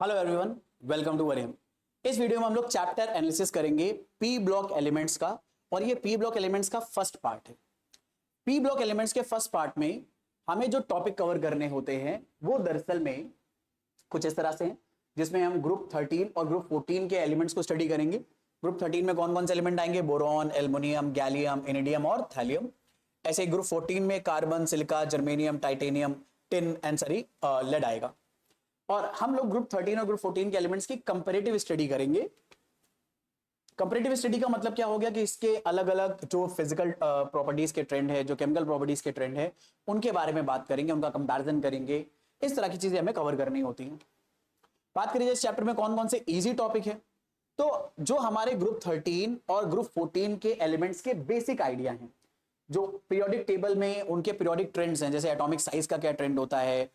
Hello everyone, welcome to वरियम। इस video में हम लोग चैप्टर एनालिसिस करेंगे पी ब्लॉक एलिमेंट्स का, और ये पी ब्लॉक एलिमेंट्स का फर्स्ट पार्ट है। पी ब्लॉक एलिमेंट्स के फर्स्ट पार्ट में हमें जो टॉपिक कवर करने होते हैं वो दरअसल में कुछ इस तरह से हैं, जिसमें हम ग्रुप 13 और ग्रुप 14 के एलिमेंट्स को स्टडी करेंगे। ग्रुप 13 में कौन कौन से एलिमेंट आएंगे? बोरॉन, एल्युमिनियम, गैलियम, इरिडियम और थैलियम। ऐसे ग्रुप 14 में carbon, silica, germanium, titanium, tin and lead आएगा। और हम लोग ग्रुप 13 और ग्रुप 14 के एलिमेंट्स की कंपैरेटिव स्टडी करेंगे। कंपैरेटिव स्टडी का मतलब क्या हो गया कि इसके अलग अलग जो फिजिकल प्रॉपर्टीज के ट्रेंड है, जो केमिकल प्रॉपर्टीज के ट्रेंड है, उनके बारे में बात करेंगे, उनका कंपैरिजन करेंगे। इस तरह की चीजें हमें कवर करनी होती हैं। बात करिए इस चैप्टर में कौन कौन से इजी टॉपिक है, तो जो हमारे ग्रुप 13 और ग्रुप 14 के एलिमेंट्स के बेसिक आइडिया हैं, जो पीरियोडिक टेबल में उनके पीरियोडिक ट्रेंड्स हैं, जैसे एटॉमिक साइज का क्या ट्रेंड होता है,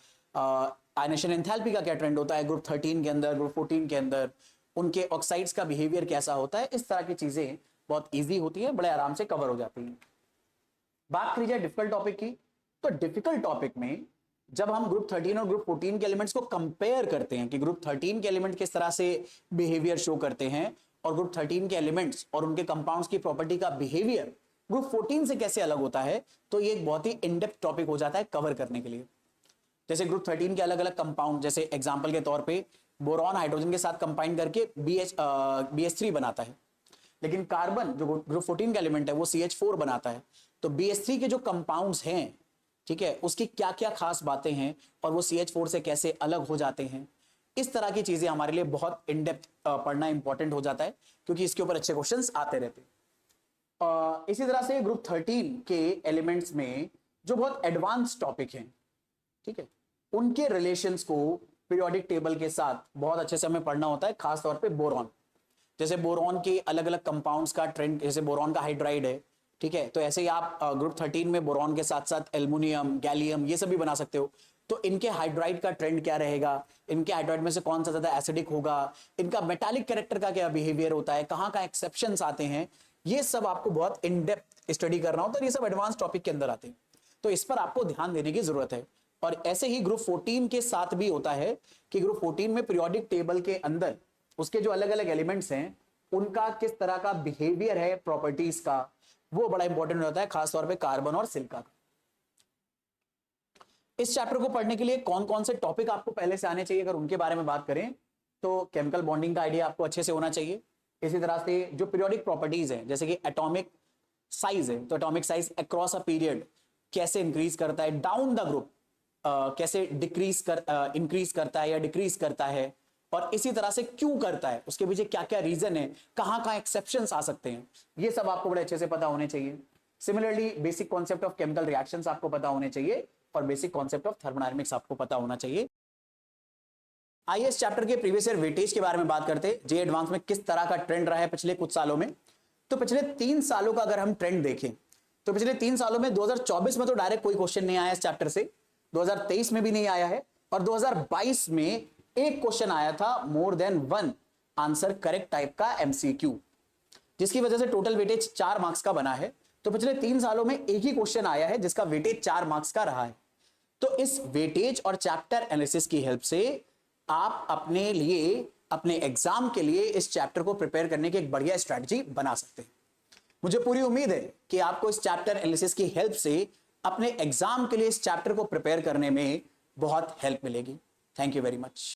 आयनेशन एंथैल्पी का क्या ट्रेंड होता है ग्रुप 13 के अंदर, ग्रुप 14 के अंदर, उनके ऑक्साइड्स का बिहेवियर कैसा होता है, इस तरह की चीजें बहुत इजी होती है, बड़े आराम से कवर हो जाती हैं। बात करी जाए डिफिकल्ट टॉपिक की, तो डिफिकल्ट टॉपिक में जब हम ग्रुप 13 और ग्रुप 14 के एलिमेंट्स को कंपेयर करते हैं कि ग्रुप 13 के एलिमेंट किस तरह से बिहेवियर शो करते हैं और ग्रुप 13 के एलिमेंट्स और उनके कंपाउंड्स की प्रॉपर्टी का बिहेवियर ग्रुप 14 से कैसे अलग होता है, तो ये एक बहुत ही इनडेप्थ टॉपिक हो जाता है कवर करने के लिए। जैसे ग्रुप 13 के अलग अलग कंपाउंड, जैसे एग्जांपल के तौर पे बोरॉन हाइड्रोजन के साथ कंबाइन करके BH3 बनाता है, लेकिन कार्बन जो ग्रुप 14 का एलिमेंट है वो CH4 बनाता है। तो BH3 के जो कंपाउंड्स हैं, ठीक है, उसकी क्या क्या खास बातें हैं और वो CH4 से कैसे अलग हो जाते हैं, इस तरह की चीजें हमारे लिए बहुत इन डेप्थ पढ़ना इंपॉर्टेंट हो जाता है, क्योंकि इसके ऊपर अच्छे क्वेश्चंस आते रहते हैं। इसी तरह से ग्रुप 13 के एलिमेंट्स में जो बहुत एडवांस टॉपिक हैं, ठीक है, उनके रिलेशंस को पीरियोडिक टेबल के साथ बहुत अच्छे से हमें पढ़ना होता है, खास तौर पे बोरॉन। जैसे बोरॉन के अलग अलग कंपाउंड्स का ट्रेंड, जैसे बोरॉन का हाइड्राइड है, ठीक है, तो ऐसे ही आप ग्रुप 13 में बोरॉन के साथ साथ एल्युमिनियम, गैलियम ये सब भी बना सकते हो। तो इनके हाइड्राइड का ट्रेंड क्या रहेगा, इनके हाइड्राइड में से कौन सा ज्यादा एसिडिक होगा, इनका मेटालिक कैरेक्टर का क्या बिहेवियर होता है, कहाँ कहाँ एक्सेप्शंस आते हैं, ये सब आपको बहुत इन डेप्थ स्टडी करना होता है। ये सब एडवांस टॉपिक के अंदर आते हैं, तो इस पर आपको ध्यान देने की जरूरत है। और ऐसे ही ग्रुप 14 के साथ भी होता है कि ग्रुप 14 में पीरियोडिक टेबल के अंदर उसके जो अलग अलग एलिमेंट्स हैं, उनका किस तरह का बिहेवियर है प्रॉपर्टीज का, वो बड़ा इंपॉर्टेंट होता है, खासतौर पे कार्बन और सिलिका का। इस चैप्टर को पढ़ने के लिए कौन कौन से टॉपिक आपको पहले से आने चाहिए, अगर उनके बारे में बात करें तो केमिकल बॉन्डिंग का आइडिया आपको अच्छे से होना चाहिए। इसी तरह से जो पीरियोडिक प्रॉपर्टीज है, जैसे कि एटॉमिक साइज है, तो atomic size across a period कैसे इंक्रीज करता है, डाउन द ग्रुप कैसे इंक्रीज करता है या डिक्रीज करता है, और इसी तरह से क्यों करता है, उसके पीछे क्या क्या रीजन है, कहां कहां एक्सेप्शंस आ सकते हैं, ये सब आपको बड़े अच्छे से पता होने चाहिए। Similarly basic concept of chemical reactions आपको पता होने चाहिए, और बेसिक कॉन्सेप्ट ऑफ थर्मोडायनामिक्स आपको पता होना चाहिए। आइए इस चैप्टर के प्रीवियस ईयर वेटेज के बारे में बात करते हैं, जे एडवांस में किस तरह का ट्रेंड रहा है पिछले कुछ सालों में। तो पिछले 3 सालों का अगर हम ट्रेंड देखें, तो पिछले 3 सालों में 2024 में तो डायरेक्ट कोई क्वेश्चन नहीं आया इस चैप्टर से, 2023 में भी नहीं आया है, और 2022 में एक क्वेश्चन आया था more than 1 answer correct type का MCQ, जिसकी वजह से टोटल वेटेज 4 मार्क्स का बना है। तो पिछले 3 सालों में एक ही क्वेश्चन आया है जिसका वेटेज 4 मार्क्स का रहा है। तो इस वेटेज और चैप्टर एनालिसिस की हेल्प से आप अपने लिए, अपने एग्जाम के लिए इस चैप्टर को प्रिपेयर करने की एक बढ़िया स्ट्रैटेजी बना सकते हैं। मुझे पूरी उम्मीद है कि आपको इस चैप्टर एनालिसिस की हेल्प से अपने एग्जाम के लिए इस चैप्टर को प्रिपेयर करने में बहुत हेल्प मिलेगी। Thank you very much.